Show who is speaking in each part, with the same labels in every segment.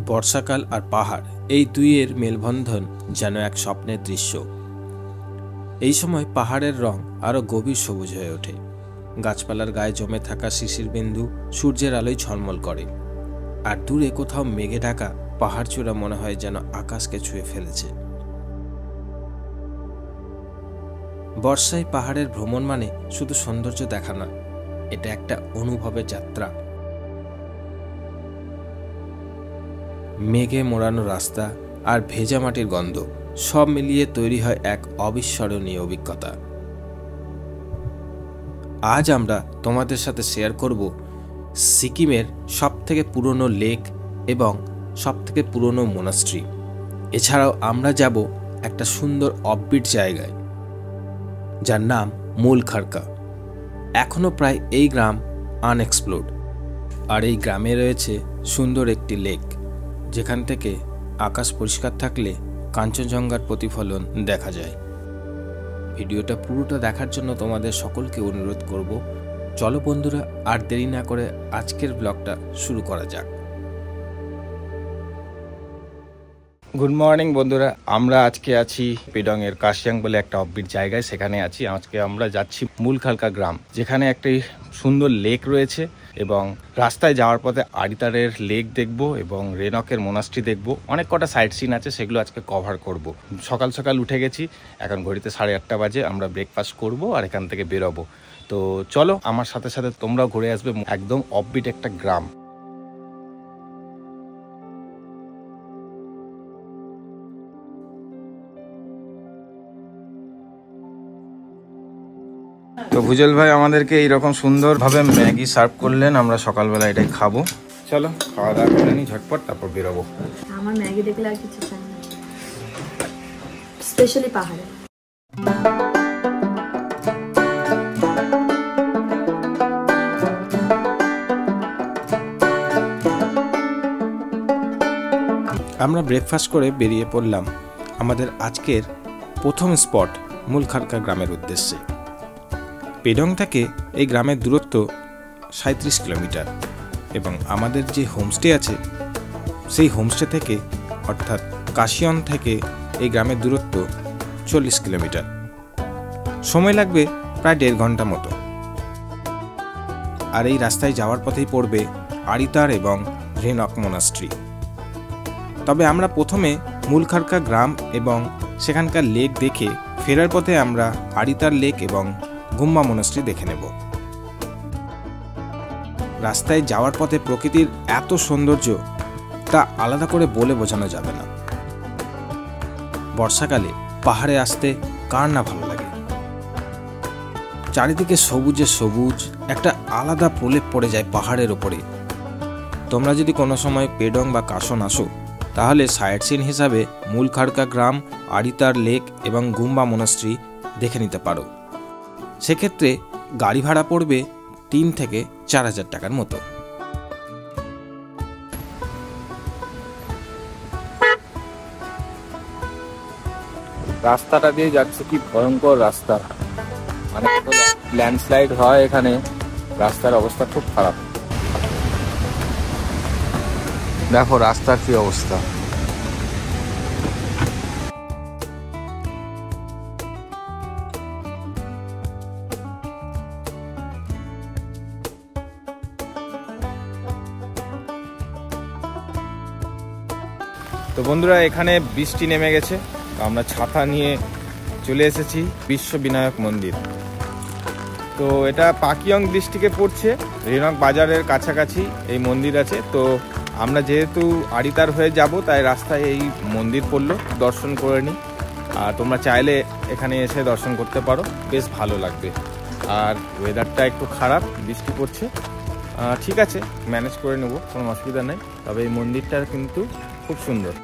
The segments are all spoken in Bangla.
Speaker 1: বর্ষাকাল আর পাহাড় এই দুইয়ের মেলবন্ধন যেন এক স্বপ্নের দৃশ্য। এই সময় পাহাড়ের রং আরো গভীর সবুজ হয়ে ওঠে। গাছপালার গায়ে জমে থাকা শিশির বিন্দু সূর্যের আলোয় ঝলমল করে, আর দূরে কোথাও মেঘে ঢাকা পাহাড় চূড়া মনে হয় যেন আকাশকে ছুঁয়ে ফেলেছে। বর্ষায় পাহাড়ের ভ্রমণ মানে শুধু সৌন্দর্য দেখা নয়, এটা একটা অনুভবের যাত্রা। মেঘে মোড়ানো রাস্তা আর ভেজা মাটির গন্ধ সব মিলিয়ে তৈরি হয় এক অবিস্মরণীয় অভিজ্ঞতা। আজ আমরা তোমাদের সাথে শেয়ার করব সিকিমের সবথেকে পুরনো লেক এবং সবথেকে পুরনো মোনাস্ট্রি। এছাড়াও আমরা যাব একটা সুন্দর অফবিট জায়গায় যার নাম মূলখারকা। এখনো প্রায় এই গ্রাম আনএক্সপ্লোর্ড, আর এই গ্রামে রয়েছে সুন্দর একটি লেক যেখান থেকে আকাশ পরিষ্কার থাকলে কাঞ্চনজঙ্ঘার প্রতিফলন দেখা যায়। ভিডিওটা পুরোটা দেখার জন্য তোমাদের সকলকে অনুরোধ করব। চলো বন্ধুরা, আর দেরি না করে আজকের ব্লগটা শুরু করা যাক। গুড মর্নিং বন্ধুরা, আমরা আজকে আছি পেডং এর কাশিয়াং বলে একটা অফবিট জায়গায়, সেখানে আছি। আজকে আমরা যাচ্ছি মূলখারকা গ্রাম, যেখানে একটি সুন্দর লেক রয়েছে এবং রাস্তায় যাওয়ার পথে আরিতারের লেক দেখব এবং রেনকের মোনাস্ট্রি দেখব। অনেক কটা সাইট সিন আছে, সেগুলো আজকে কভার করব। সকাল সকাল উঠে গেছি, এখন ঘড়িতে 8:30 বাজে। আমরা ব্রেকফাস্ট করব আর এখান থেকে বেরোবো। তো চলো আমার সাথে সাথে তোমরাও ঘুরে আসবে একদম অফবিট একটা গ্রাম। তো ভুজল ভাই আমাদেরকে এইরকম সুন্দরভাবে ম্যাগি সার্ভ করলেন, আমরা সকালবেলা এটাই খাবো। চলো খাওয়া দাওয়া করে নিই ঝটপট, তারপর বেরোবো।
Speaker 2: আমার ম্যাগি দেখলে আর কিছু চাই না, স্পেশালি পাহাড়ে।
Speaker 1: আমরা ব্রেকফাস্ট করে বেরিয়ে পড়লাম আমাদের আজকের প্রথম স্পট মূলখারকা গ্রামের উদ্দেশ্যে। পেডং থেকে এই গ্রামের দূরত্ব 37 কিলোমিটার এবং আমাদের যে হোমস্টে আছে সেই হোমস্টে থেকে অর্থাৎ কাশিয়ং থেকে এই গ্রামের দূরত্ব 40 কিলোমিটার। সময় লাগবে প্রায় 1.5 ঘন্টা মতো। আর এই রাস্তায় যাওয়ার পথেই পড়বে আরিতার এবং রেনক মোনাস্ট্রি। তবে আমরা প্রথমে মূলখারকা গ্রাম এবং সেখানকার লেক দেখে ফেরার পথে আমরা আরিতার লেক এবং গুম্বা মোনাস্ট্রি দেখে নেব। রাস্তায় যাওয়ার পথে প্রকৃতির এত সৌন্দর্য তা আলাদা করে বলে বোঝানো যাবে না। বর্ষাকালে পাহাড়ে আসতে কার না ভালো লাগে। চারিদিকে সবুজে সবুজ, একটা আলাদা প্রলেপ পড়ে যায় পাহাড়ের ওপরে। তোমরা যদি কোনো সময় পেডং বা কাশন আসো, তাহলে সাইট সিন হিসাবে মূলখারকা গ্রাম, আরিতার লেক এবং গুম্বা মোনাস্ট্রি দেখে নিতে পারো। সেক্ষেত্রে গাড়ি ভাড়া পড়বে 3 থেকে 4,000 টাকার মতো।
Speaker 3: রাস্তাটা দিয়ে যাচ্ছে, কি ভয়ঙ্কর রাস্তা, মানে ল্যান্ডস্লাইড হয় এখানে। রাস্তার অবস্থা খুব খারাপ। দেখো রাস্তার কি অবস্থা। তো বন্ধুরা, এখানে বৃষ্টি নেমে গেছে, আমরা ছাতা নিয়ে চলে এসেছি বিশ্ববিনায়ক মন্দির। তো এটা পাকিয়ং ডিস্ট্রিক্টে পড়ছে, রেনক বাজারের কাছাকাছি এই মন্দির আছে। তো আমরা যেহেতু আরিতার হয়ে যাব, তাই রাস্তায় এই মন্দির পড়লো, দর্শন করে নিই। আর তোমরা চাইলে এখানে এসে দর্শন করতে পারো, বেশ ভালো লাগবে। আর ওয়েদারটা একটু খারাপ, বৃষ্টি পড়ছে, ঠিক আছে ম্যানেজ করে নেব, কোনো অসুবিধা নেই। তবে এই মন্দিরটা কিন্তু খুব সুন্দর।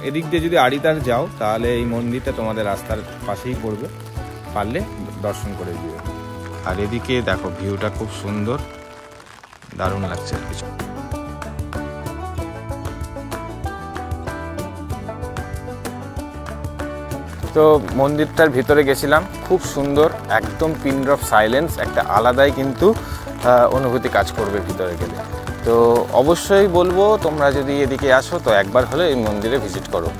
Speaker 3: এদিক দিয়ে যদি আড়িতার যাও তাহলে এই মন্দিরটা তোমাদের রাস্তার পাশেই পড়বে, পারলে দর্শন করে দিও। আর এদিকে দেখো ভিউটা খুব সুন্দর, দারুণ লাগছে কিছু। তো মন্দিরটার ভিতরে গেছিলাম, খুব সুন্দর, একদম পিন ড্রপ সাইলেন্স, একটা আলাদাই কিন্তু অনুভূতি কাজ করবে ভিতরে গেলে। তো অবশ্যই বলবো তোমরা যদি এদিকে আসো তো একবার হলে এই মন্দিরে ভিজিট করো।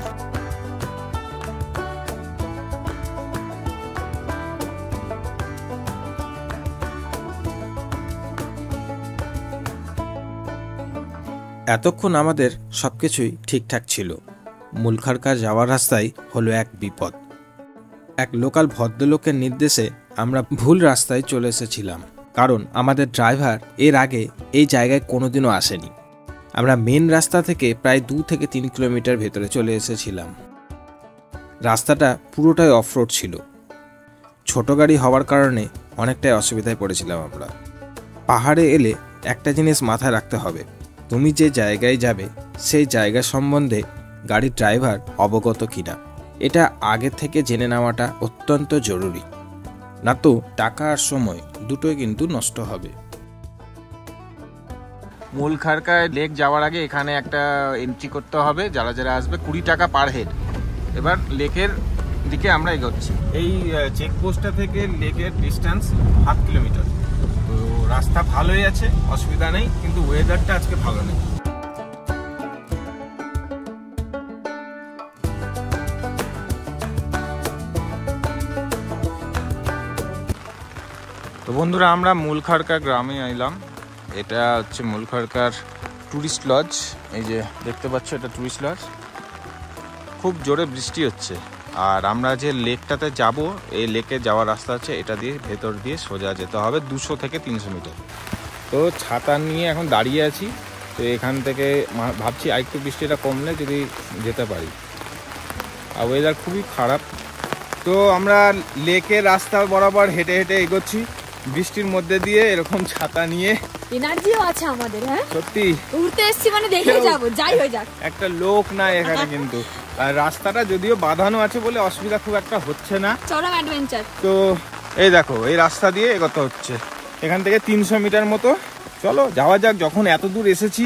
Speaker 1: এতক্ষণ আমাদের সবকিছুই ঠিকঠাক ছিল। মূলখারকা যাওয়ার রাস্তায় হলো এক বিপদ। এক লোকাল ভদ্রলোকের নির্দেশে আমরা ভুল রাস্তায় চলে এসেছিলাম, কারণ আমাদের ড্রাইভার এর আগে এই জায়গায় কোনোদিনও আসেনি। আমরা মেন রাস্তা থেকে প্রায় 2 থেকে 3 কিলোমিটার ভেতরে চলে এসেছিলাম। রাস্তাটা পুরোটাই অফরোড ছিল। ছোট গাড়ি হওয়ার কারণে অনেকটাই অসুবিধায় পড়েছিলাম আমরা। পাহাড়ে এলে একটা জিনিস মাথায় রাখতে হবে, তুমি যে জায়গায় যাবে সেই জায়গা সম্বন্ধে গাড়ির ড্রাইভার অবগত কিনা, এটা আগে থেকে জেনে নেওয়াটা অত্যন্ত জরুরি, না তো টাকা আর সময় দুটোই কিন্তু নষ্ট হবে।
Speaker 3: মূলখারকায় লেক যাওয়ার আগে এখানে একটা এন্ট্রি করতে হবে, যারা যারা আসবে 20 টাকা পার হেড। এবার লেকের দিকে আমরা এগোচ্ছি। এই চেকপোস্টটা থেকে লেকের ডিস্টেন্স 7 কিলোমিটার। তো রাস্তা ভালোই আছে, অসুবিধা নেই, কিন্তু ওয়েদারটা আজকে ভালো নেই। তো বন্ধুরা আমরা মূলখারকা গ্রামে এলাম। এটা হচ্ছে মূলখারকার টুরিস্ট লজ। এই যে দেখতে পাচ্ছ এটা টুরিস্ট লজ। খুব জোরে বৃষ্টি হচ্ছে, আর আমরা যে লেকটাতে যাব এই লেকে যাওয়ার রাস্তা আছে, এটা দিয়ে ভেতর দিয়ে সোজা যেতে হবে 200 থেকে 300 মিটার। তো ছাতা নিয়ে এখন দাঁড়িয়ে আছি। তো এখান থেকে ভাবছি আরেকটু বৃষ্টিটা কমলে যদি যেতে পারি। আর ওয়েদার খুবই খারাপ। তো আমরা লেকের রাস্তা বরাবর হেঁটে হেঁটে এগোচ্ছি বৃষ্টির মধ্যে দিয়ে, এরকম ছাতা নিয়ে।
Speaker 2: এনার্জিও আছে আমাদের। হ্যাঁ
Speaker 3: সত্যি
Speaker 2: ঘুরতে এসেছি মানে দেখে যাবো, যাই হয়ে যাক।
Speaker 3: একটা লোক নাই এখানে কিন্তু। আর রাস্তাটা যদিও বাঁধানো আছে বলে অসুবিধা খুব একটা হচ্ছে না,
Speaker 2: চরম অ্যাডভেঞ্চার।
Speaker 3: তো এই দেখো এই রাস্তা দিয়ে এগোতে হচ্ছে, এখান থেকে 300 মিটার মতো। চলো যাওয়া যাক, যখন এত দূর এসেছি।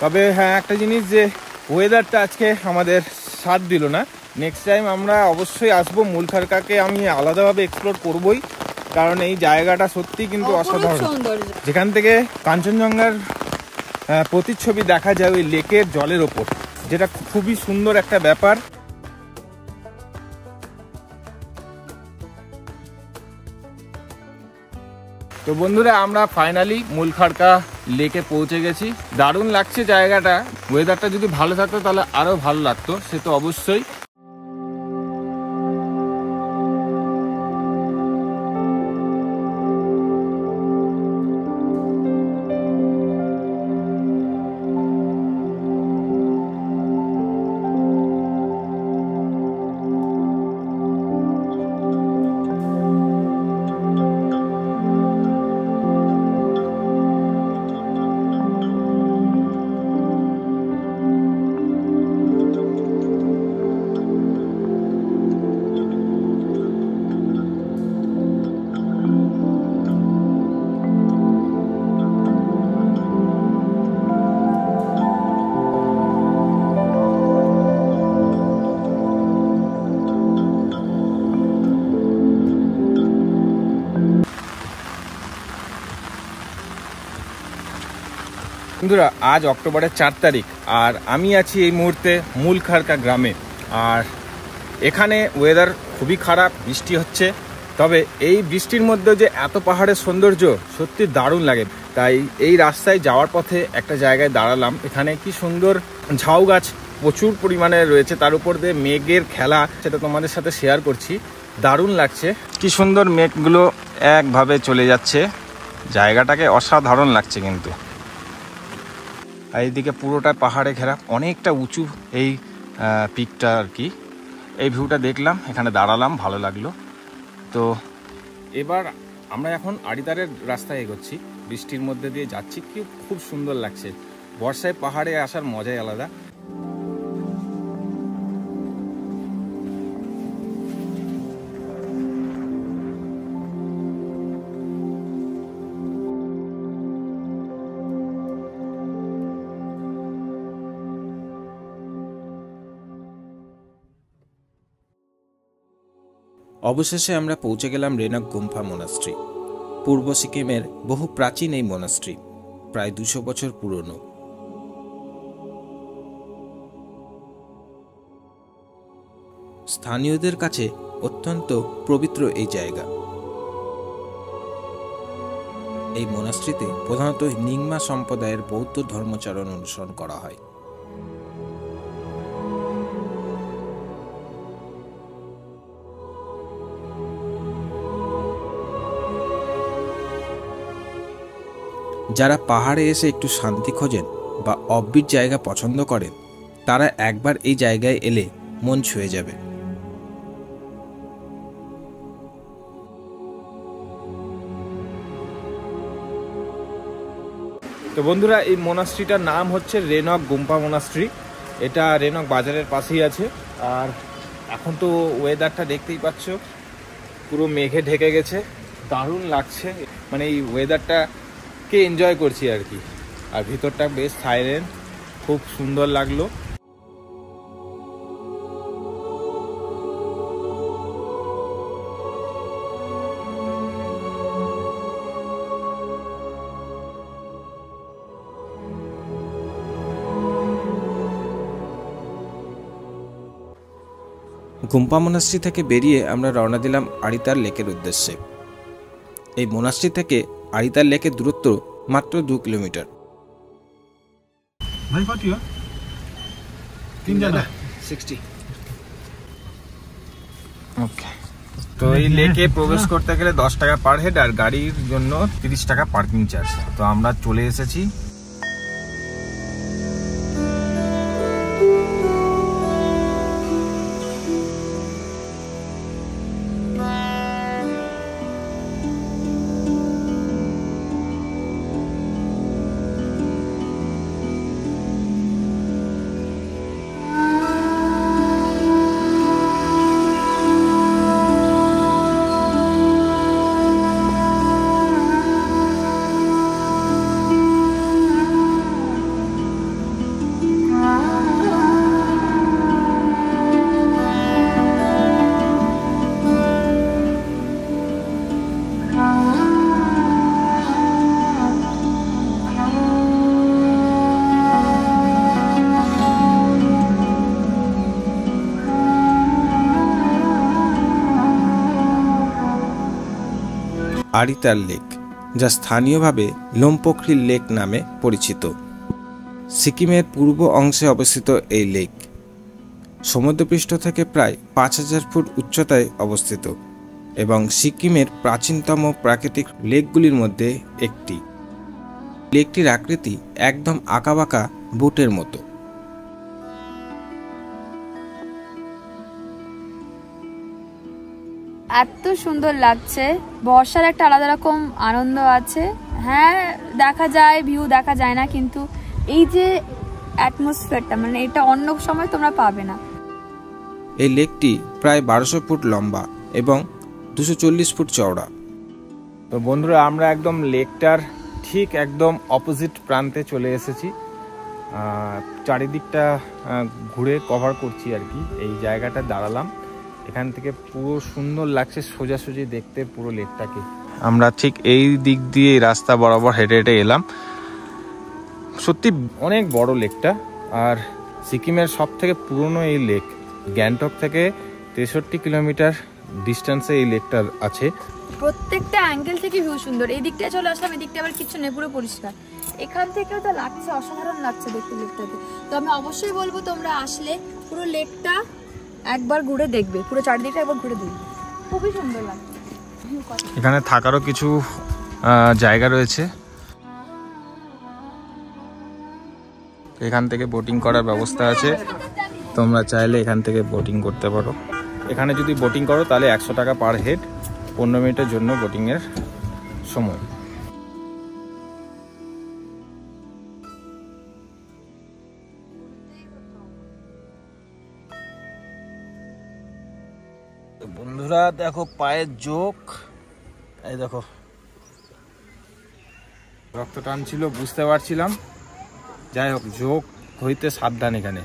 Speaker 3: তবে হ্যাঁ একটা জিনিস, যে ওয়েদারটা আজকে আমাদের সাথ দিল না। নেক্সট টাইম আমরা অবশ্যই আসবো। মূলখারকাকে আমি আলাদাভাবে এক্সপ্লোর করবই, কারণ এই জায়গাটা সত্যি কিন্তু অসাধারণ। যেখান থেকে কাঞ্চনজঙ্ঘার প্রতিচ্ছবি দেখা যায় ওই লেকের জলের ওপর, যেটা খুবই সুন্দর একটা ব্যাপার। তো বন্ধুরা আমরা ফাইনালি মূলখারকা লেকে পৌঁছে গেছি। দারুণ লাগছে জায়গাটা। ওয়েদারটা যদি ভালো থাকতো তাহলে আরো ভালো লাগতো, সে তো অবশ্যই। বন্ধুরা আজ অক্টোবরের 4 তারিখ, আর আমি আছি এই মুহূর্তে মূলখারকা গ্রামে। আর এখানে ওয়েদার খুবই খারাপ, বৃষ্টি হচ্ছে। তবে এই বৃষ্টির মধ্যে যে এত পাহাড়ের সৌন্দর্য সত্যি দারুণ লাগে। তাই এই রাস্তায় যাওয়ার পথে একটা জায়গায় দাঁড়ালাম। এখানে কি সুন্দর ঝাউ গাছ প্রচুর পরিমাণে রয়েছে, তার উপর দিয়ে মেঘের খেলা, সেটা তোমাদের সাথে শেয়ার করছি। দারুণ লাগছে, কি সুন্দর মেঘগুলো একভাবে চলে যাচ্ছে, জায়গাটাকে অসাধারণ লাগছে কিন্তু। আর এইদিকে পুরোটা পাহাড়ে ঘেরা, অনেকটা উঁচু এই পিকটা আর কি। এই ভিউটা দেখলাম, এখানে দাঁড়ালাম, ভালো লাগলো। তো এবার আমরা এখন আড়িদারের রাস্তায় এগোচ্ছি, বৃষ্টির মধ্যে দিয়ে যাচ্ছি, কি খুব সুন্দর লাগছে। বর্ষায় পাহাড়ে আসার মজাই আলাদা।
Speaker 1: অবশেষে আমরা পৌঁছে গেলাম রেনক গুম্ফা মোনাস্ট্রি। পূর্ব সিকিমের বহু প্রাচীন এই মোনাস্ট্রি, প্রায় 200 বছর পুরনো। স্থানীয়দের কাছে অত্যন্ত পবিত্র এই জায়গা। এই মোনাস্ট্রিতে প্রধানত নিংমা সম্প্রদায়ের বৌদ্ধ ধর্মাচরণ অনুসরণ করা হয়। যারা পাহাড়ে এসে একটু শান্তি খোঁজেন বা অফবিট জায়গা পছন্দ করেন, তারা একবার এই জায়গায় এলে মন ছুঁয়ে যাবে।
Speaker 3: তো বন্ধুরা, এই মোনাস্ট্রিটার নাম হচ্ছে রেনক গুম্ফা মোনাস্ট্রি। এটা রেনক বাজারের পাশেই আছে। আর এখন তো ওয়েদারটা দেখতেই পাচ্ছ, পুরো মেঘে ঢেকে গেছে, দারুণ লাগছে। মানে এই ওয়েদারটাকে এনজয় করছি আর কি। আর ভিতরটা বেশ সাইলেন্ট, খুব সুন্দর লাগলো।
Speaker 1: গুম্ফা মোনাস্ট্রি থেকে বেরিয়ে আমরা রওনা দিলাম আরিতার লেকের উদ্দেশ্যে। এই মোনাস্ট্রি থেকে আরিতার লেকের দূরত্ব মাত্র 2 কিলোমিটার।
Speaker 3: তো এই লেকে প্রবেশ করতে গেলে 10 টাকা পার হেড, আর গাড়ির জন্য 30 টাকা পার্কিং চার্জ। তো আমরা চলে এসেছি।
Speaker 1: আরিতার লেক, যা স্থানীয়ভাবে লোমপোখরি লেক নামে পরিচিত। সিকিমের পূর্ব অংশে অবস্থিত এই লেক সমুদ্রপৃষ্ঠ থেকে প্রায় 5000 ফুট উচ্চতায় অবস্থিত এবং সিকিমের প্রাচীনতম প্রাকৃতিক লেকগুলির মধ্যে একটি। লেকটির আকৃতি একদম আঁকাবাঁকা বুটের মতো।
Speaker 2: এত সুন্দর লাগছে, বর্ষার একটা আলাদা রকম আনন্দ আছে। হ্যাঁ, দেখা যায়, ভিউ দেখা যায় না, কিন্তু এই যে অ্যাটমসফিয়ারটা, মানে এটা অন্য সময় তোমরা পাবে না।
Speaker 1: এই লেকটি প্রায় 1200 ফুট লম্বা এবং 240 ফুট চওড়া।
Speaker 3: তো বন্ধুরা, আমরা একদম লেকটার ঠিক একদম অপোজিট প্রান্তে চলে এসেছি। চারিদিকটা ঘুরে কভার করছি আর কি। এই জায়গাটা দাঁড়ালাম, এখান থেকে পুরো সুন্দর লাগছে সোজাসুজি দেখতে পুরো লেকটাকে। আমরা ঠিক এই দিক দিয়ে রাস্তা বরাবর হেঁটে হেঁটে এলাম। সত্যি অনেক বড় লেকটা, আর সিকিমের সব থেকে পুরনো এই লেক। গ্যাংটক থেকে 63 কিলোমিটার ডিস্টেন্সে এই লেকটা আছে।
Speaker 2: প্রত্যেকটা অ্যাঙ্গেল থেকে ভিউ সুন্দর। এই দিকটা চলে আসলাম, এই দিকটা আবার কিছু নেই, পুরো পরিষ্কার। এখান থেকেও তো লাগছে, অসাধারণ লাগছে দেখতে লেকটাতে। তো আমি অবশ্যই বলবো তোমরা আসলে পুরো লেকটা একবার ঘুরে দেখবে, পুরো চারদিকটা একবার ঘুরে দেখবে, খুবই সুন্দর লাগছে।
Speaker 3: এখানে থাকারও কিছু জায়গা রয়েছে। এখান থেকে বোটিং করার ব্যবস্থা আছে, তোমরা চাইলে এখান থেকে বোটিং করতে পারো। এখানে যদি বোটিং করো তাহলে 100 টাকা পার হেড, 15 মিনিটের জন্য বোটিংয়ের সময়। বন্ধুরা দেখো পায়ের জোক, এই দেখো রক্ত টানছিল, বুঝতে পারছিলাম। যাই হোক, জোক হইতে সাবধান এখানে,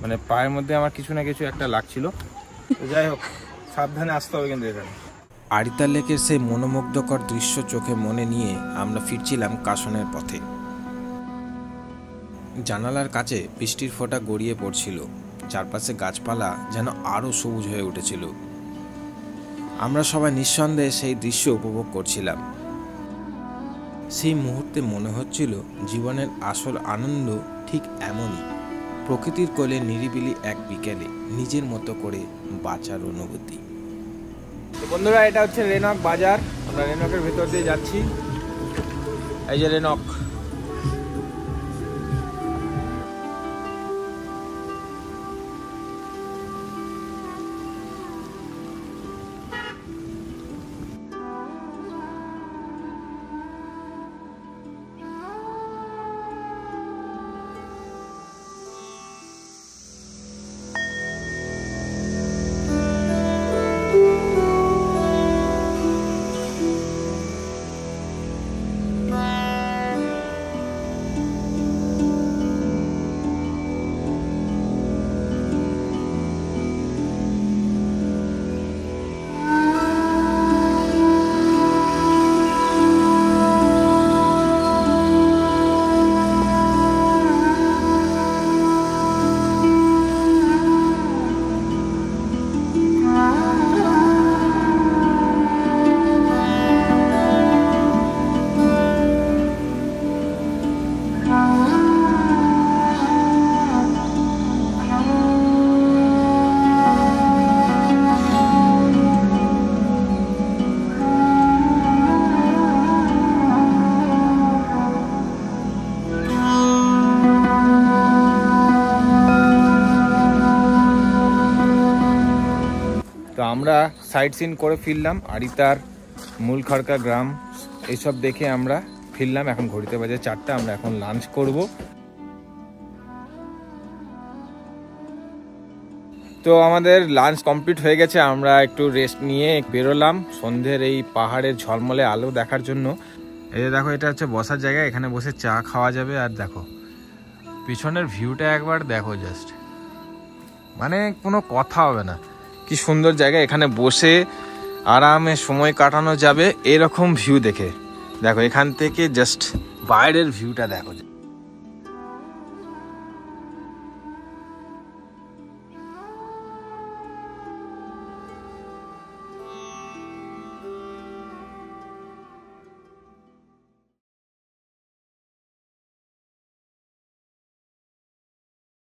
Speaker 3: মানে পায়ের মধ্যে আমার কিছু না কিছু একটা লাগছিল। তো যাই হোক, সাবধানে আসতে হবে কিন্তু এখানে।
Speaker 1: আরিতা লেকের সেই মনোমুগ্ধকর দৃশ্য চোখে মনে নিয়ে আমরা ফিরছিলাম কাশনের পথে। জানালার কাছে বৃষ্টির ফোঁটা গড়িয়ে পড়ছিল, চারপাশে গাছপালা যেন আরও সবুজ হয়ে উঠেছিল। আমরা সবাই নিঃসন্দেহে সেই দৃশ্য উপভোগ করছিলাম। সেই মুহূর্তে মনে হচ্ছিল জীবনের আসল আনন্দ ঠিক এমনই, প্রকৃতির কোলে নিরিবিলি এক বিকেলে নিজের মতো করে বাঁচার অনুভূতি।
Speaker 3: তো বন্ধুরা, এটা হচ্ছে রেনক বাজার। আমরা রেনকের ভেতর দিয়ে যাচ্ছি। এই যে রেনক। তো আমরা সাইট সিন করে ফিরলাম, আরিতার মূলখড়কা গ্রাম এইসব দেখে আমরা ফিরলাম। এখন ঘড়িতে বাজে 4টা। আমরা এখন লাঞ্চ করব। তো আমাদের লাঞ্চ কমপ্লিট হয়ে গেছে। আমরা একটু রেস্ট নিয়ে বেরোলাম সন্ধ্যের এই পাহাড়ের ঝলমলে আলো দেখার জন্য। এই দেখো, এটা হচ্ছে বসার জায়গা, এখানে বসে চা খাওয়া যাবে। আর দেখো পিছনের ভিউটা একবার দেখো, জাস্ট মানে কোনো কথা হবে না, কি সুন্দর জায়গা। এখানে বসে আরামে সময় কাটানো যাবে এরকম ভিউ দেখে। দেখো এখান থেকে জাস্ট বাইরের ভিউটা দেখো।